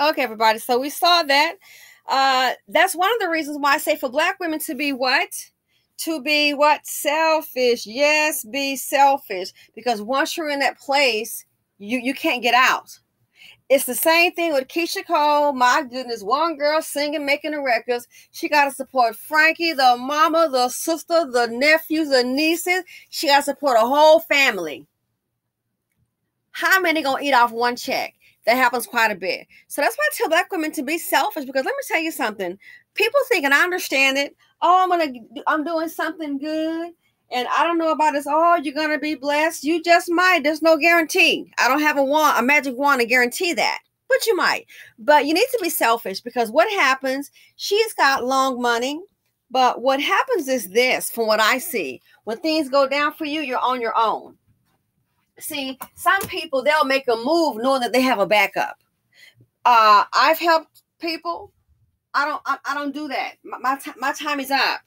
Okay, everybody. So we saw that. That's one of the reasons why I say for Black women to be what? To be what? Selfish. Yes, be selfish. Because once you're in that place, you can't get out. It's the same thing with Keisha Cole. My goodness, one girl singing, making the records. She got to support Frankie, the mama, the sister, the nephews, the nieces. She got to support a whole family. How many gonna eat off one check? That happens quite a bit. So that's why I tell Black women to be selfish, because let me tell you something. People think, and I understand it, oh, I'm doing something good, and I don't know about this. Oh, you're gonna be blessed. You just might. There's no guarantee. I don't have a magic wand to guarantee that, but you might. But you need to be selfish, because what happens? She's got long money, but what happens is this, from what I see, when things go down for you, you're on your own. See, some people, they'll make a move knowing that they have a backup. I've helped people. I don't do that. My time is up.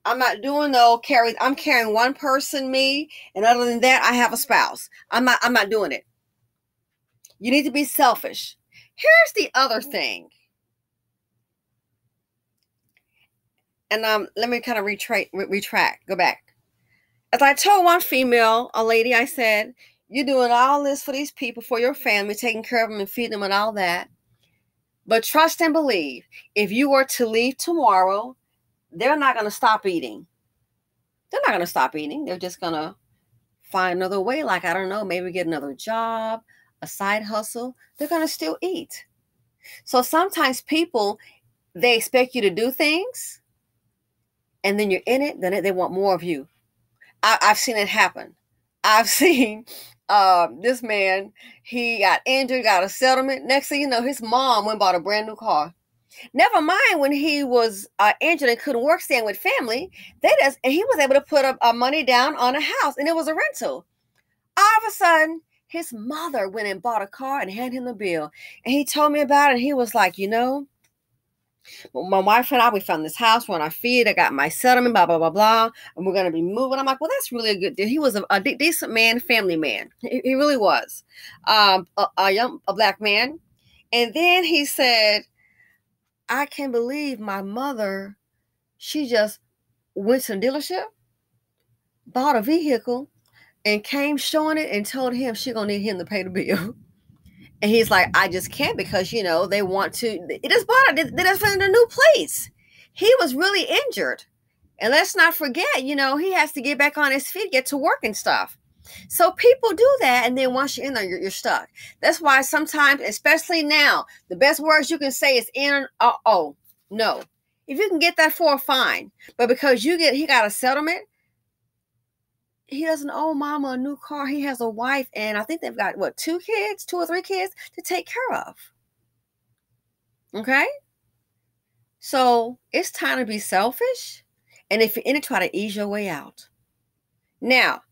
I'm not doing no carry. I'm carrying one person, me, and other than that, I have a spouse. I'm not doing it. You need to be selfish. Here's the other thing. And let me kind of retract, go back. As I told one female, a lady, I said, you're doing all this for these people, for your family, taking care of them and feeding them and all that. But trust and believe, if you were to leave tomorrow, they're not going to stop eating. They're not going to stop eating. They're just going to find another way. Like, I don't know, maybe get another job, a side hustle. They're going to still eat. So sometimes people, they expect you to do things, and then you're in it, then they want more of you. I've seen it happen. I've seen this man, he got injured, got a settlement. Next thing you know, his mom went and bought a brand new car. Never mind when he was injured and couldn't work, staying with family, and he was able to put money down on a house, and it was a rental. All of a sudden, his mother went and bought a car and handed him the bill. And he told me about it, and he was like, my wife and I, we found this house, we're on our feet, I got my settlement, blah, blah, blah, blah, and we're going to be moving. I'm like, well, that's really a good deal. He was a decent man, family man. He really was. A Black man. And then he said, I can't believe my mother, she just went to the dealership, bought a vehicle, and came showing it and told him she's going to need him to pay the bill. And he's like, I just can't, because, they want to, it is bought, they just found a new place. He was really injured. And let's not forget, he has to get back on his feet, get to work and stuff. So people do that. And then once you're in there, you're stuck. That's why sometimes, especially now, the best words you can say is no. If you can get that for, fine. But because he got a settlement, he doesn't owe mama a new car. He has a wife, and I think they've got, 2 or 3 kids to take care of. Okay? So it's time to be selfish. And if you're in it, try to ease your way out. Now,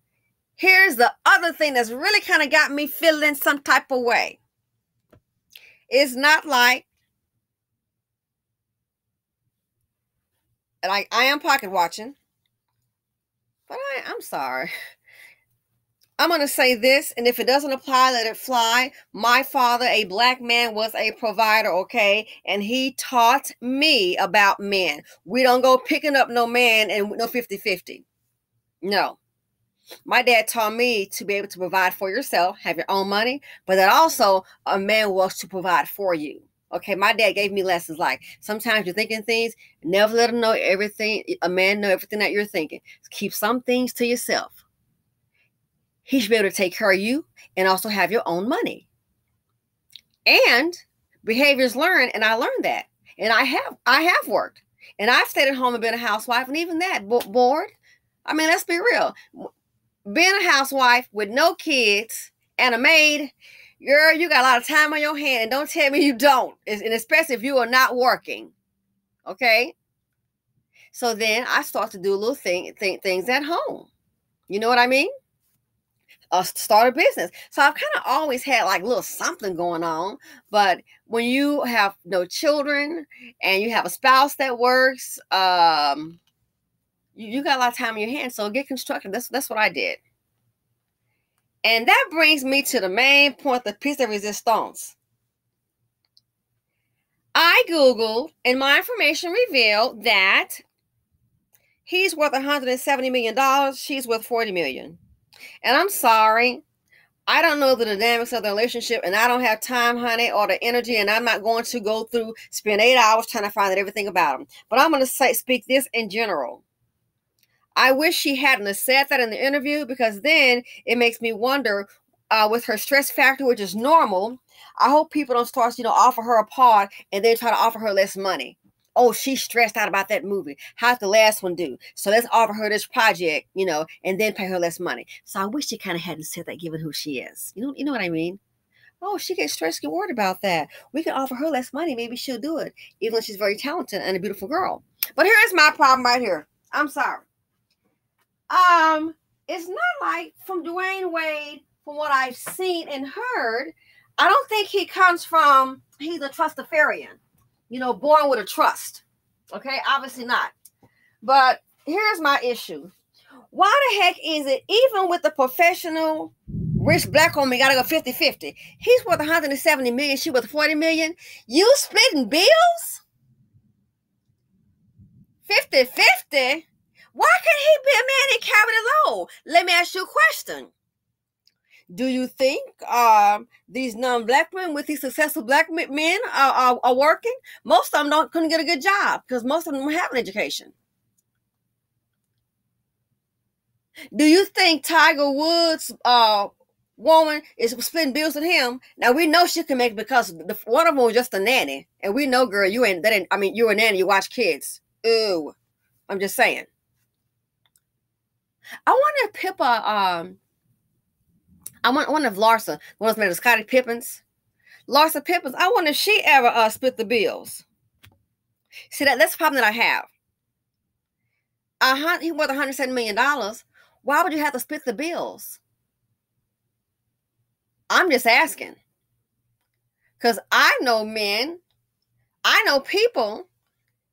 here's the other thing that's really kind of got me feeling some type of way. It's not like, and I am pocket watching, but I'm sorry. I'm going to say this, and if it doesn't apply, let it fly. My father, a Black man, was a provider, okay? And he taught me about men. We don't go picking up no man and no 50-50. No. My dad taught me to be able to provide for yourself, have your own money, but that also a man was to provide for you. Okay, my dad gave me lessons like, sometimes you're thinking things, never let him know everything, a man know everything that you're thinking. Keep some things to yourself. He should be able to take care of you and also have your own money. And behaviors learned, and I learned that. And I have worked. And I've stayed at home and been a housewife, and even that, bored. I mean, let's be real. Being a housewife with no kids and a maid, girl, you got a lot of time on your hand, and don't tell me you don't, and especially if you are not working, okay? So then I start to do little things at home. You know what I mean? Start a business. So I've kind of always had like a little something going on, but when you have no children and you have a spouse that works, you got a lot of time on your hands, so get constructive. That's what I did. And that brings me to the main point, the piece of resistance. I Googled, and my information revealed that he's worth $170 million. She's worth $40 million. And I'm sorry, I don't know the dynamics of the relationship, and I don't have time, honey, or the energy, and I'm not going to spend 8 hours trying to find out everything about him. But I'm going to speak this in general. I wish she hadn't said that in the interview, because then it makes me wonder, with her stress factor, which is normal, I hope people don't start, offer her a part and then try to offer her less money. Oh, she's stressed out about that movie. How's the last one do? So let's offer her this project, and then pay her less money. So I wish she kind of hadn't said that, given who she is. You know what I mean? Oh, she gets stressed, get worried about that. We can offer her less money. Maybe she'll do it, even though she's very talented and a beautiful girl. But here's my problem right here. I'm sorry. It's not like from Dwayne Wade, from what I've seen and heard, I don't think he's a trustafarian, born with a trust. Okay, obviously not. But here's my issue. Why the heck is it, even with the professional rich black woman, gotta go 50-50? He's worth $170 million, she worth $40 million. You splitting bills? 50-50? Why can't he be a man that carry the load? Let me ask you a question. Do you think these non-black men with these successful black men are working? Most of them couldn't get a good job because most of them don't have an education. Do you think Tiger Woods' woman is splitting bills with him? Now we know she can make it, because one of them was just a nanny, and we know, girl, you're a nanny. You watch kids. Ooh, I'm just saying. I wonder if Pippa, I wonder if Larsa, one of the Scottie Pippens, Larsa Pippens, I wonder if she ever split the bills. See, that's the problem that I have. He worth $170 million. Why would you have to split the bills? I'm just asking. Because I know men, I know people,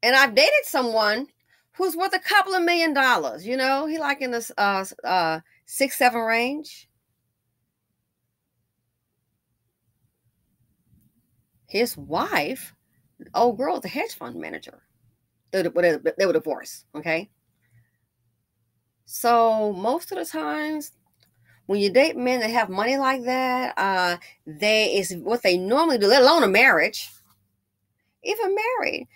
and I've dated someone who's worth a couple of $1 million. He like in this 6-7 range. His wife, old girl, is a hedge fund manager. They were divorced, okay? So most of the times, when you date men that have money like that, is what they normally do, let alone a marriage. Even married,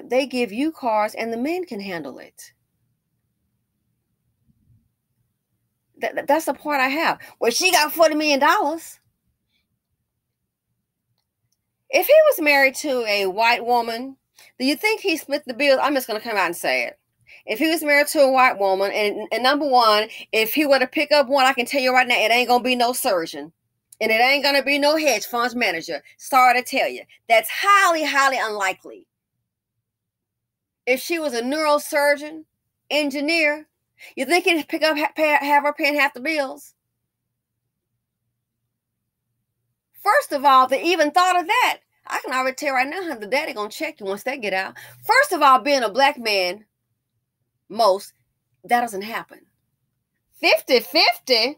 they give you cars and the men can handle it. That's the part I have. Well, she got $40 million. If he was married to a white woman, do you think he split the bills? I'm just going to come out and say it. If he was married to a white woman, and number one, if he were to pick up one, I can tell you right now, it ain't going to be no surgeon. And it ain't going to be no hedge funds manager. Sorry to tell you. That's highly, highly unlikely. If she was a neurosurgeon, engineer, you think he'd pick up, have her paying half the bills? First of all, they even thought of that. I can already tell right now, the daddy gonna check you once that get out. First of all, being a black man, that doesn't happen. 50-50?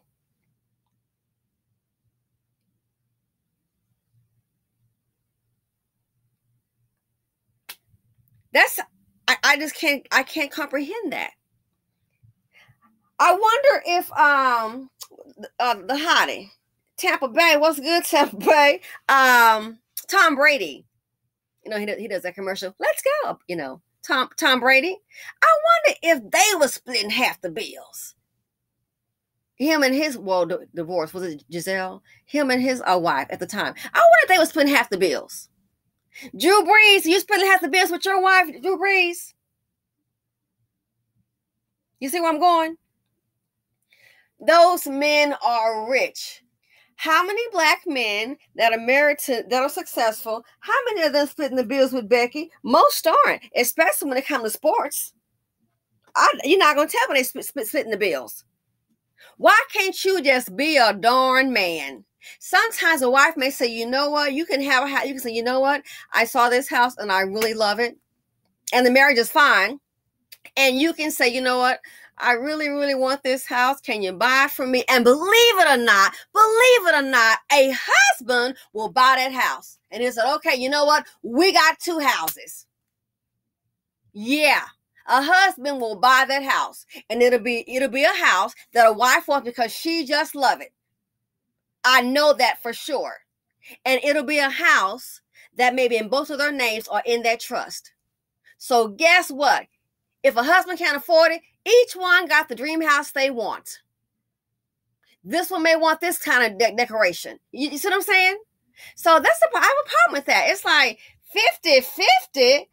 I just can't comprehend that. I wonder if the hottie, Tampa Bay, what's good, Tampa Bay? Tom Brady, he does that commercial. Let's go, Tom Brady. I wonder if they were splitting half the bills. Him and his, divorce, was it Giselle? Him and his wife at the time. I wonder if they were splitting half the bills. Drew Brees, you splitting half the bills with your wife, Drew Brees? You see where I'm going? Those men are rich. How many black men that are married that are successful, how many of them splitting the bills with Becky? Most aren't, especially when it comes to sports. You're not going to tell me they splitting the bills. Why can't you just be a darn man? Sometimes a wife may say, you know what, you can have a house. You can say, you know what, I saw this house and I really love it. And the marriage is fine. And you can say, you know what, I really, really want this house. Can you buy it from me? And believe it or not, a husband will buy that house. And he said, okay, you know what? We got 2 houses. Yeah. A husband will buy that house, and it'll be a house that a wife wants because she just love it. I know that for sure. And it'll be a house that maybe in both of their names are in that trust. So guess what? If a husband can't afford it, each one got the dream house they want. This one may want this kind of decoration. You see what I'm saying? So that's I have a problem with that. It's like 50-50.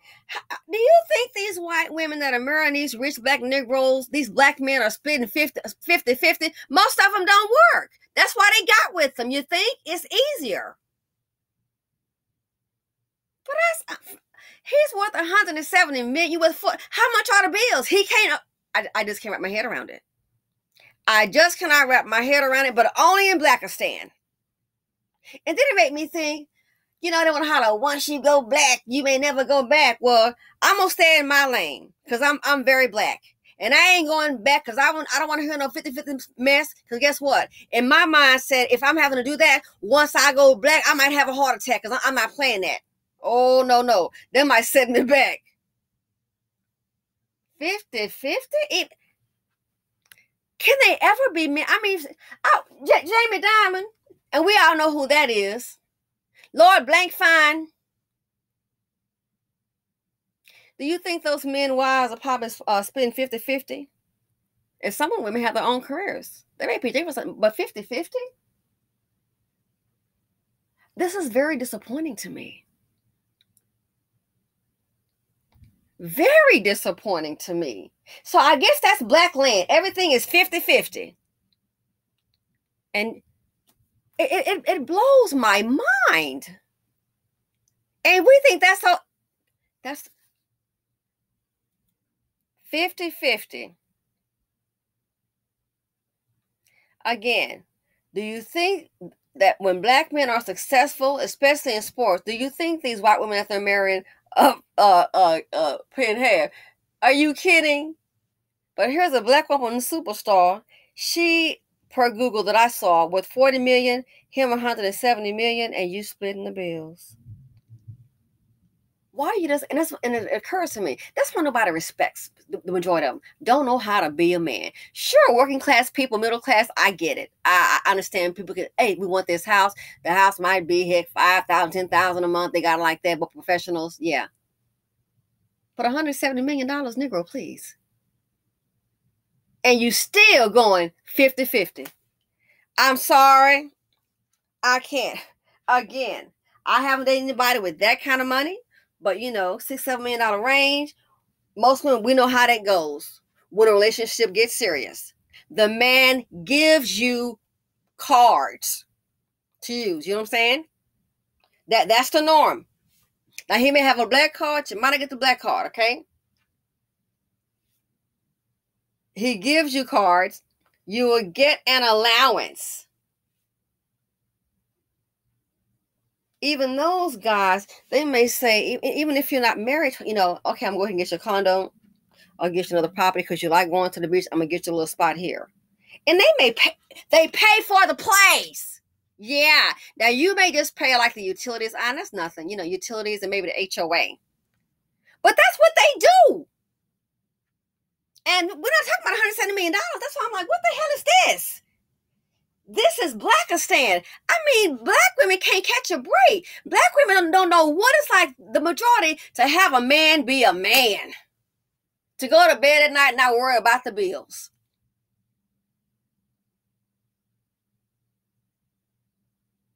Do you think these white women that are marrying these rich black Negroes, these black men are splitting 50-50? Most of them don't work. That's why they got with them. You think it's easier. But he's worth 170 million. How much are the bills? He can't. I just can't wrap my head around it. I just cannot wrap my head around it, but only in Blackistan. And then it made me think, they want to holler, once you go black, you may never go back. Well, I'm going to stay in my lane because I'm very black. And I ain't going back because I don't want to hear no 50-50 mess. Because guess what? In my mindset, if I'm having to do that, once I go black, I might have a heart attack because I'm not playing that. Oh, no. That might set me back. 50-50? Can they ever be men? I mean, Jamie Dimon, and we all know who that is. Lord Blank Fine. Do you think those men wives are probably splitting 50-50? And some of women have their own careers. They may be different, something, but 50-50? This is very disappointing to me. Very disappointing to me. So I guess that's black land. Everything is 50-50. And it blows my mind. And we think that's 50-50. Again, do you think that when black men are successful, especially in sports, do you think these white women that they're marrying paying hair? Are you kidding? But here's a black woman superstar. She, per Google that I saw, with 40 million, him 170 million, and you splitting the bills. Why are you just, and it occurs to me, that's why nobody respects the majority of them. Don't know how to be a man. Sure, working class people, middle class, I get it. I understand people can, hey, we want this house. The house might be here $5,000, $10,000 a month. They got it like that, but professionals, yeah. But $170 million, Negro, please. And you still going 50-50. I'm sorry. I can't. Again, I haven't dated anybody with that kind of money, but $6-7 million range. Most women, we know how that goes when a relationship gets serious. The man gives you cards to use. You know what I'm saying? That's the norm. Now he may have a black card. You might not get the black card, okay? He gives you cards. You will get an allowance. Even those guys, they may say, even if you're not married, okay, I'm going to get you a condo or get you another property because you like going to the beach. I'm going to get you a little spot here. And they pay for the place. Yeah. Now you may just pay like the utilities. That's nothing. Utilities and maybe the HOA. But that's what they do. And we're not talking about $170 million. That's why I'm like, what the hell is this? This is Blackistan. I mean, black women can't catch a break. Black women don't know what it's like, the majority, to have a man be a man. To go to bed at night and not worry about the bills.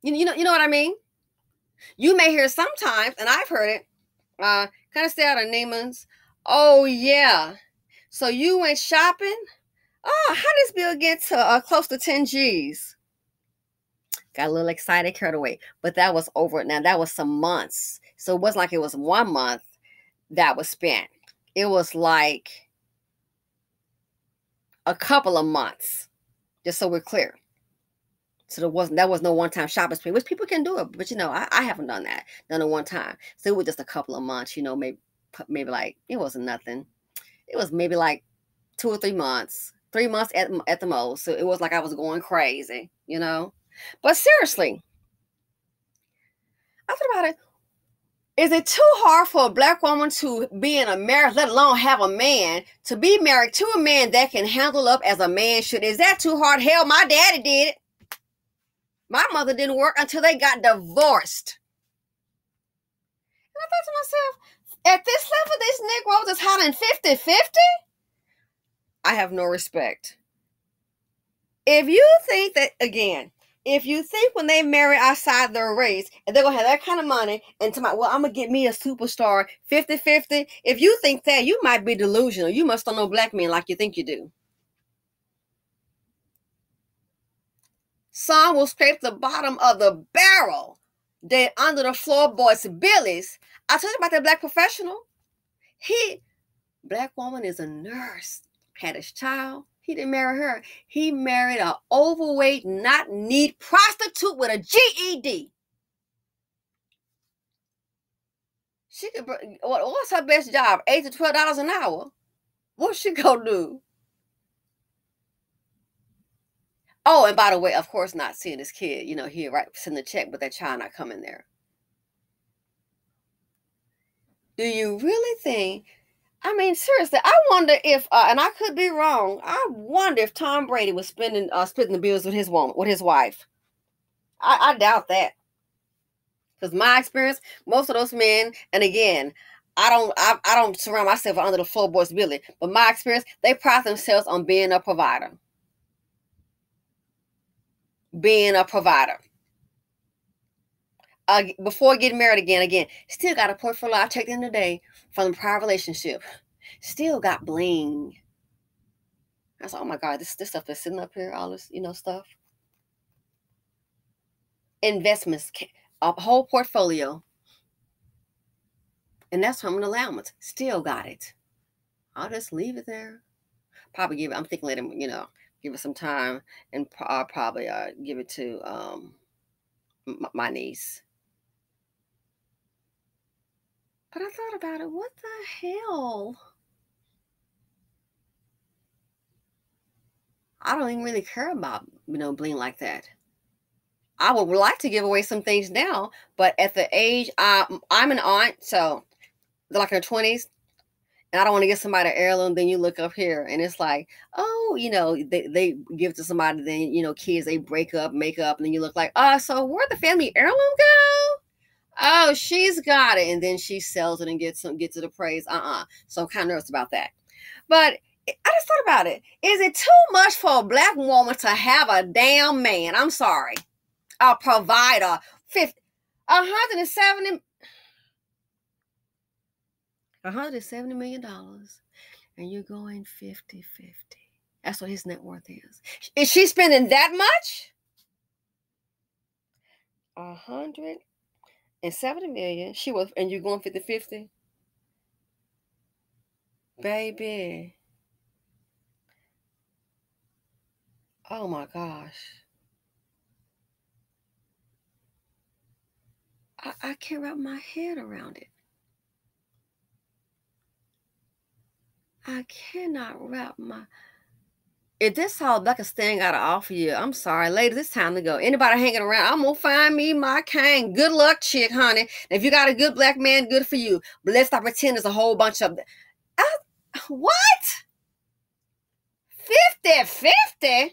You know what I mean? You may hear sometimes, and I've heard it, kind of stay out of Neiman's. Oh, yeah. So you went shopping? Oh, how this bill get to close to 10 G's? Got a little excited, carried away. But that was over. Now, that was some months. So it wasn't like it was 1 month that was spent. It was like a couple of months, just so we're clear. So that was no one-time shopping spree, which people can do it. But, I haven't done that. Done it one time. So it was just a couple of months, maybe like, it wasn't nothing. It was maybe like 2 or 3 months. 3 months at the most. So it was like I was going crazy, But seriously, I thought about it. Is it too hard for a black woman to be in a marriage, let alone have a man, to be married to a man that can handle up as a man should? Is that too hard? Hell, my daddy did it. My mother didn't work until they got divorced. And I thought to myself, at this level, these Negroes is hollering 50-50? I have no respect. If you think that, again, if you think when they marry outside their race and they're going to have that kind of money and well, I'm going to get me a superstar 50-50, if you think that, you might be delusional. You must don't know black men like you think you do. Some will scrape the bottom of the barrel. They're under the floorboards, Billy's. I told you about that black professional. Black woman is a nurse, had his child. He didn't marry her. He married an overweight, not neat prostitute with a GED. She could. What's her best job? $8 to $12 an hour. What's she gonna do? Oh, and by the way, of course, not seeing his kid. He right send the check, but that child not coming there. Do you really think? I mean, seriously, I wonder if, and I could be wrong, I wonder if Tom Brady was splitting the bills with his wife. I doubt that. Because my experience, most of those men, and again, I don't surround myself under the floorboards Billy, but my experience, they pride themselves on being a provider. Being a provider. Before getting married again, still got a portfolio I checked in today from the prior relationship. Still got bling. I was like, oh my God, this stuff that's sitting up here, all this, stuff. Investments, a whole portfolio. And that's from an allowance. Still got it. I'll just leave it there. Probably I'm thinking let him, give it some time and I'll probably give it to my niece. But I thought about it. What the hell? I don't even really care about, bling like that. I would like to give away some things now, but at the age, I'm an aunt, so they're like in their 20s, and I don't want to give somebody an heirloom. Then you look up here, and it's like, oh, they give it to somebody, then, kids, they break up, make up, and then you look like, so where'd the family heirloom go? Oh, she's got it. And then she sells it and gets it appraised. So I'm kind of nervous about that. But I just thought about it. Is it too much for a black woman to have a damn man? I'm sorry. A provider. $170 million. And you're going 50-50. That's what his net worth is. Is she spending that much? $170 million. She was, and you're going 50-50? Baby. Oh my gosh. I can't wrap my head around it. I cannot wrap my... If this all Becca's thing got to offer you, I'm sorry, ladies, it's time to go. Anybody hanging around, I'm going to find me my kind. Good luck, chick, honey. If you got a good black man, good for you. But let's not pretend there's a whole bunch of them. What? 50-50?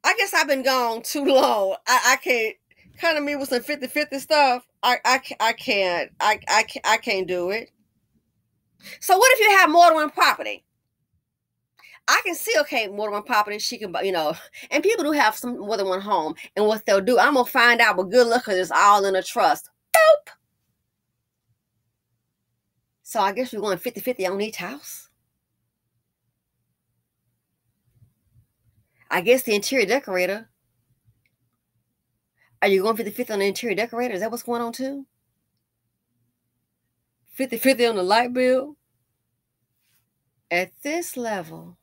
I guess I've been gone too long. I can't kind of me with some 50-50 stuff. I can't do it. So what if you have more than one property? I can see, okay, more than one property, she can, and people do have more than one home. And what they'll do, I'm going to find out, but good luck because it's all in a trust. Boop. So I guess we're going 50-50 on each house. I guess the interior decorator. Are you going 50-50 on the interior decorator? Is that what's going on too? 50-50 on the light bill? At this level,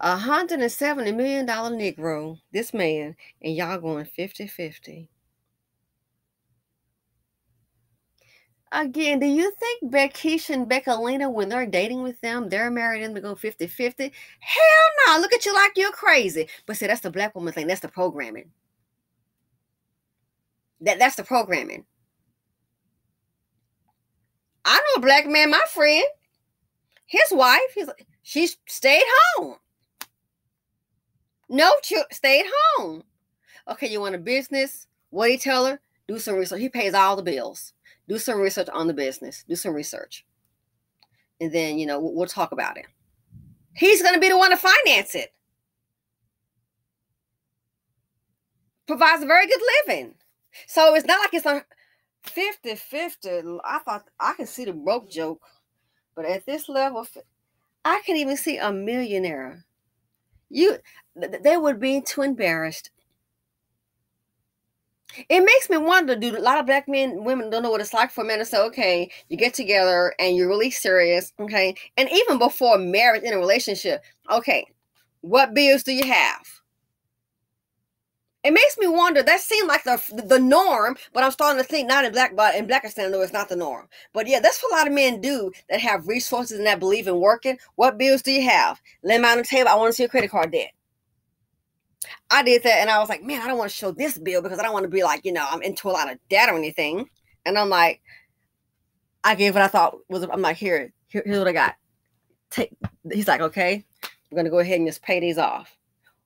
$170 million Negro, this man, and y'all going 50-50. Again, do you think Beckisha and Beckalina, when they're dating with them, they're married and they go 50-50? Hell no. Look at you like you're crazy. But see, that's the black woman thing. That's the programming. That's the programming. I know a black man, my friend, his wife, she stayed home. No, stayed home. Okay, you want a business? What he tell her? Do some research. He pays all the bills. Do some research on the business. Do some research. And then, we'll talk about it. He's going to be the one to finance it. Provides a very good living. So it's not like it's like 50-50. I thought I could see the broke joke. But at this level, I can even see a millionaire. They would be too embarrassed. It makes me wonder, do a lot of black men, women don't know what it's like for a man to say, okay, you get together and you're really serious, okay? And even before marriage in a relationship, okay, what bills do you have? It makes me wonder, that seemed like the norm, but I'm starting to think, not in Blackistan, no, it's not the norm. But yeah, that's what a lot of men do that have resources and that believe in working. What bills do you have? Lay them out on the table. I want to see your credit card debt. I did that, and I was like, man, I don't want to show this bill because I don't want to be like, I'm into a lot of debt or anything. And I'm like, I gave what I thought was, I'm like, here's what I got. He's like, okay, we're going to go ahead and just pay these off.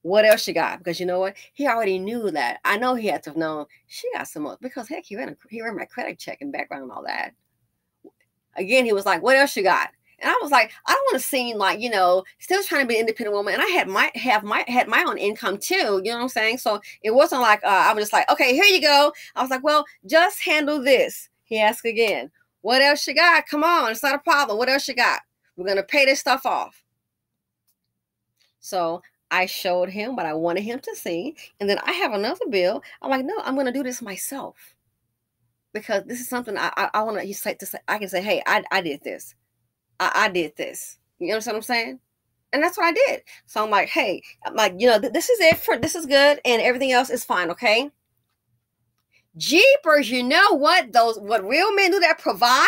What else you got? Because you know what? He already knew that. I know he had to have known she got some more, because heck, he ran my credit check and background and all that. Again, he was like, what else you got? And I was like, I don't want to seem like, still trying to be an independent woman. And I had my own income too. You know what I'm saying? So it wasn't like, I was just like, okay, here you go. I was like, well, just handle this. He asked again, what else you got? Come on. It's not a problem. What else you got? We're going to pay this stuff off. So I showed him what I wanted him to see. And then I have another bill. I'm like, no, I'm going to do this myself. Because this is something I want to say. I can say, hey, I did this. I did this. You understand what I'm saying? And that's what I did. So I'm like, hey, this is it. This is good. And everything else is fine. Okay. Jeepers, you know what? What real men do that provide?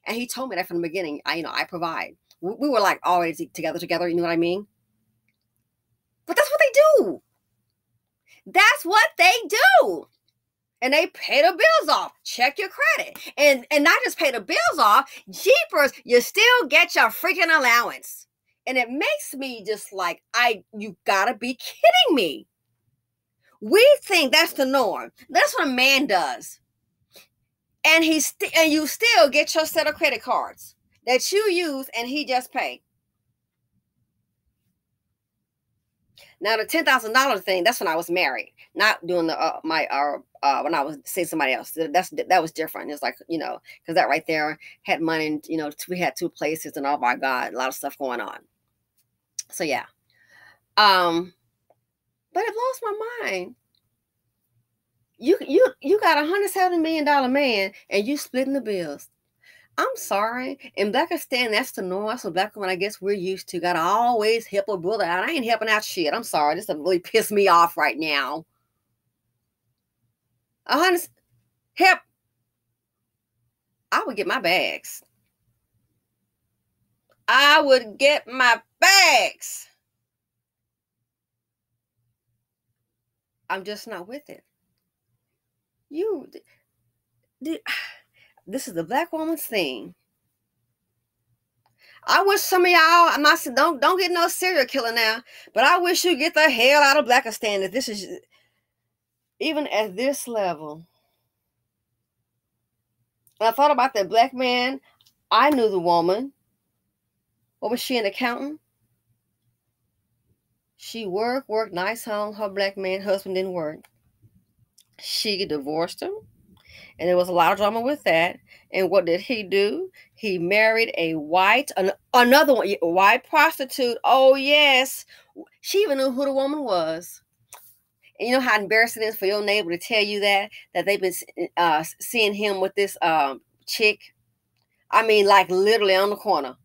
And he told me that from the beginning. I provide. We were like always together. You know what I mean? But that's what they do. That's what they do. And they pay the bills off. Check your credit. And not just pay the bills off, jeepers, you still get your freaking allowance. And it makes me just like, you gotta be kidding me. We think that's the norm. That's what a man does. And you still get your set of credit cards that you use and he just pay. Now the $10,000 thing, that's when I was married, not doing when I was seeing somebody else. That was different. It's like, because that right there had money, and we had 2 places, and oh my God, a lot of stuff going on. So yeah, but it blows my mind. You got $170 million man, and you splitting the bills. I'm sorry. In Blackistan, that's the norm. That's what black women, I guess, we're used to. Gotta always help a brother out. I ain't helping out shit. I'm sorry. This really pissed me off right now. Help. I would get my bags. I would get my bags. I'm just not with it. This is the black woman's thing. I wish some of y'all, I'm not saying don't get no serial killer now, but I wish you get the hell out of Blackistan if this is even at this level. And I thought about that black man. I knew the woman. What was she, an accountant? She worked, nice home. Her black man husband didn't work. She divorced him. And there was a lot of drama with that. And what did he do? He married another one, a white prostitute. Oh, yes. She even knew who the woman was. And you know how embarrassing it is for your neighbor to tell you that they've been seeing him with this chick. I mean, like literally on the corner.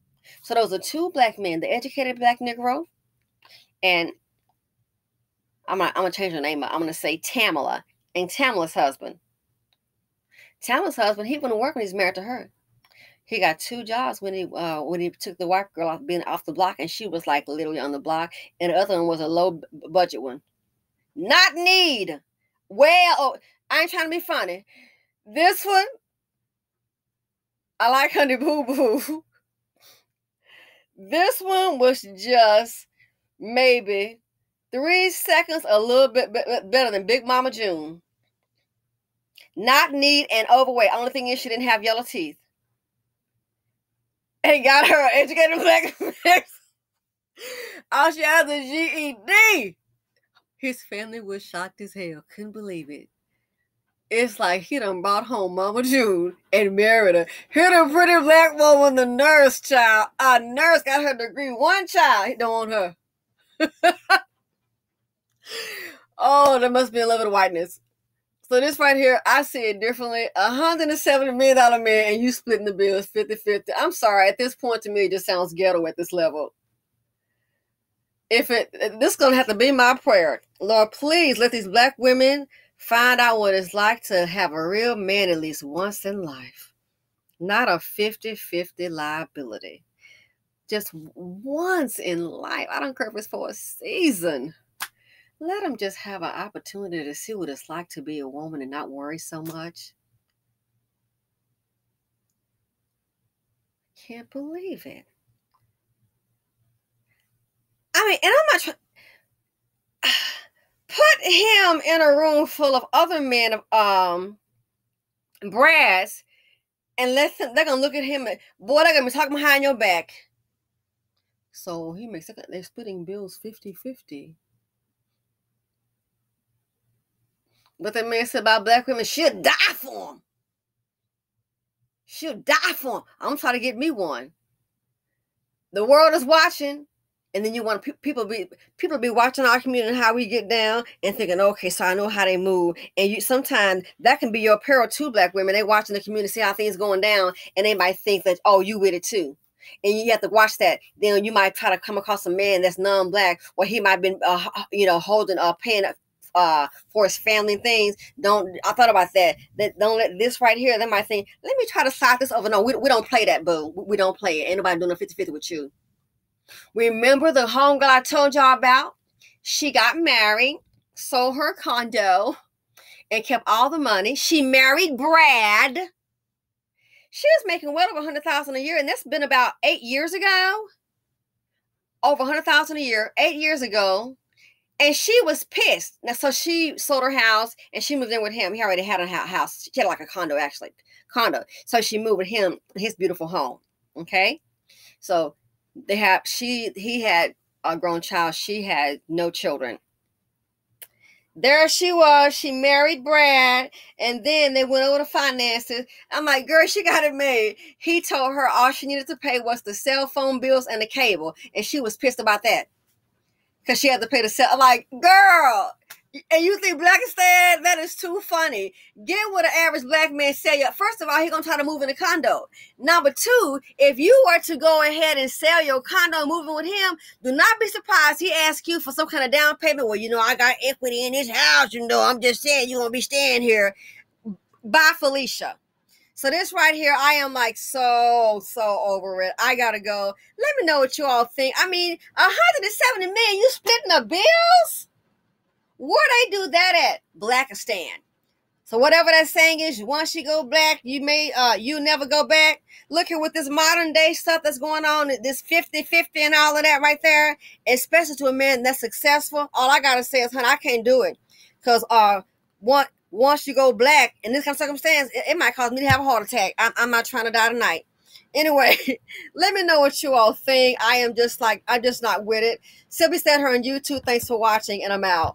So those are 2 black men, the educated black Negro, and I'm gonna change her name. I'm gonna say Tamala, and Tamala's husband. Tama's husband, he wouldn't work when he's married to her. He got 2 jobs when he took the white girl off being off the block, and she was like literally on the block, and the other one was a low budget one. Not need. Well, oh, I ain't trying to be funny. This one, I like Honey Boo Boo. This one was just maybe 3 seconds a little bit better than Big Mama June. Not neat and overweight. Only thing is she didn't have yellow teeth. And got her educated black mix. All she has is GED. His family was shocked as hell. Couldn't believe it. It's like he done brought home Mama June and married her. Hit a pretty black woman, the nurse child. A nurse got her degree. One child, he don't want her. Oh, there must be a level of whiteness. So this right here, I see it differently. $170 million man, and you splitting the bills 50-50. I'm sorry, at this point to me, it just sounds ghetto at this level. This is gonna have to be my prayer. Lord, please let these black women find out what it's like to have a real man at least once in life. Not a 50-50 liability. Just once in life. I don't care if it's for a season. Let them just have an opportunity to see what it's like to be a woman and not worry so much. Can't believe it. I mean, and I'm not put him in a room full of other men of brass and they're gonna look at him and boy, they're gonna be talking behind your back. So he makes it, they're splitting bills 50-50. But the man said about black women, she'll die for him. She'll die for him. I'm trying to get me one. The world is watching, and then you want people be watching our community and how we get down and thinking, okay, so I know how they move. And sometimes that can be your peril too, black women. They watching the community, see how things going down, and they might think that, oh, you with it too. And you have to watch that. Then you might try to come across a man that's non-black, or he might have been, holding, paying for his family and things. I thought about that. Don't let this right here. They might think, let me try to slide this over. No, we don't play that, boo. We don't play it. Ain't nobody doing a 50-50 with you. Remember the homegirl I told y'all about? She got married, sold her condo, and kept all the money. She married Brad. She was making well over $100,000 a year, and that's been about 8 years ago. Over $100,000 a year, 8 years ago. And she was pissed. Now, so she sold her house and she moved in with him. He already had a house. She had like a condo, actually. So she moved with him in his beautiful home. Okay. So he had a grown child. She had no children. There she was. She married Brad. And then they went over to finances. I'm like, girl, she got it made. He told her all she needed to pay was the cell phone bills and the cable. And she was pissed about that. Because she had to pay the cell. I'm like, girl, and you think Blackistan? That is too funny. Get what an average black man sell you. First of all, he's going to try to move in a condo. Number two, if you were to go ahead and sell your condo and move in with him, do not be surprised he asks you for some kind of down payment. Well, I got equity in this house. I'm just saying you're going to be staying here. Bye, Felicia. So this right here, I am like so over it. I gotta go. Let me know what you all think. I mean, 170 million, you splitting the bills? Where they do that at? Blackistan. So whatever that saying is, once you go black, you never go back. Look at with this modern day stuff that's going on, this 50-50 and all of that right there, especially to a man that's successful. All I gotta say is, honey, I can't do it. Because once you go black in this kind of circumstance, it might cause me to have a heart attack. I'm not trying to die tonight. Anyway, let me know what you all think. I'm just not with it. Sylvie said her on YouTube. Thanks for watching, and I'm out.